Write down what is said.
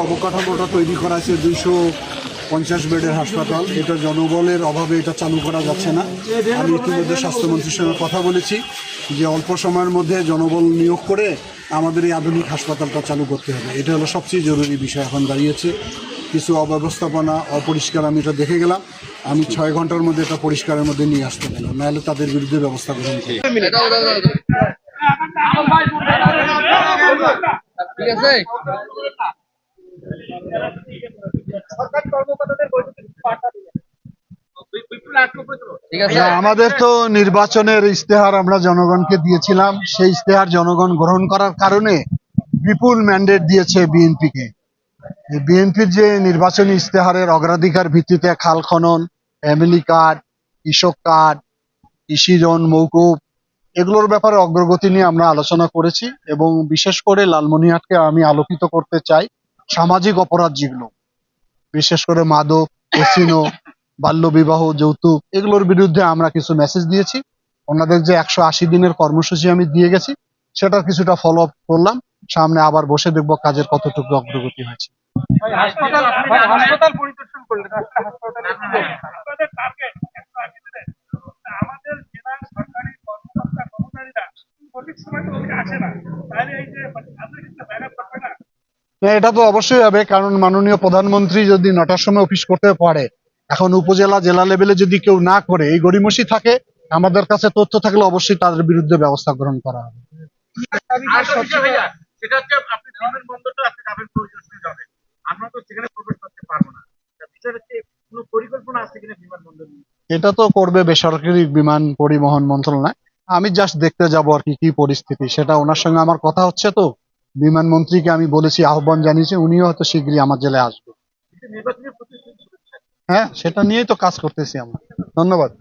অবকাঠামোটা তৈরি করা আছে 250 বেডের হাসপাতাল, এটা জনবলের অভাবে এটা চালু করা যাচ্ছে না। আমি ইতিমধ্যে স্বাস্থ্যমন্ত্রীর সঙ্গে কথা বলেছি যে অল্প সময়ের মধ্যে জনবল নিয়োগ করে আমাদের এই আধুনিক হাসপাতালটা চালু করতে হবে। এটা হলো সবচেয়ে জরুরি বিষয় এখন দাঁড়িয়েছে। কিছু অব্যবস্থাপনা, অপরিষ্কার আমি এটা দেখে গেলাম। আমি 6 ঘন্টার মধ্যে এটা পরিষ্কারের মধ্যে নিয়ে আসতে গেলাম, নাহলে তাদের বিরুদ্ধে ব্যবস্থা গ্রহণ করব। ঠিক আছে। আমাদের তো নির্বাচনের ইশতেহার আমরা জনগণকে দিয়েছিলাম, সেই ইশতেহার জনগণ গ্রহণ করার কারণে বিপুল ম্যান্ডেট দিয়েছে বিএনপিকে। বিএনপির যে নির্বাচনী ইশতেহারের অগ্রাধিকার ভিত্তিতে খাল খনন, ফ্যামিলি কার্ড, কৃষক কার্ড, কৃষি ঋণ মৌকুব, এগুলোর ব্যাপারে অগ্রগতি নিয়ে আমরা আলোচনা করেছি এবং বিশেষ করে লালমনিরহাটকে আমি আলোকিত করতে চাই সামাজিক অপরাধ যেগুলো, বিশেষ করে মাদক, ক্যাসিনো, বাল্যবিবাহ, যৌতুক, এগুলোর বিরুদ্ধে আমরা কিছু মেসেজ দিয়েছি। ওনাদের যে 180 দিনের কর্মসূচি আমি দিয়ে গেছি, সেটার কিছুটা ফলো আপ করলাম। সামনে আবার বসে দেখবো কাজের কতটুকু অগ্রগতি হয়েছে। হাসপাতাল পরিদর্শন করলেন, হাসপাতালের টার্গেট 180 দিনে আমাদের জেলা সরকারি কর্মকর্তা কর্মচারীরা সঠিক সময় তো আসে না, তাহলে এই যে তাদের কিন্তু ব্যাঘাত করবে না? এটা তো অবশ্যই হবে, কারণ মাননীয় প্রধানমন্ত্রী যদি 9টার সময় অফিস করতে পারে, এখন উপজেলা জেলা লেভেলে যদি কেউ না করে, এই গড়িমসি থাকে, আমাদের কাছে তথ্য থাকলে অবশ্যই তাদের বিরুদ্ধে ব্যবস্থা গ্রহণ করা হবে। সেটা হচ্ছে আপনি বিমানবন্দরটা আজকে যাবেন, পরিদর্শনে যাবেন, আমরা তো সেখানে প্রবেশ করতে পারবো না। বিষয়টা হচ্ছে কোনো পরিকল্পনা আছে কিনা বিমানবন্দর নিয়ে? এটা তো করবে বেসরকারি বিমান পরিবহন মন্ত্রণালয়। আমি জাস্ট দেখতে যাব আর কি কি পরিস্থিতি, সেটা ওনার সঙ্গে আমার কথা হচ্ছে। তো বিমান মন্ত্রীকে আমি বলেছি, আহ্বান জানিয়েছি, উনিও হয়তো শীঘ্রই আমার জেলায় আসবে। নির্বাচনী প্রতিশ্রুতি। হ্যাঁ, সেটা নিয়েই তো কাজ করতেছি আমরা। ধন্যবাদ।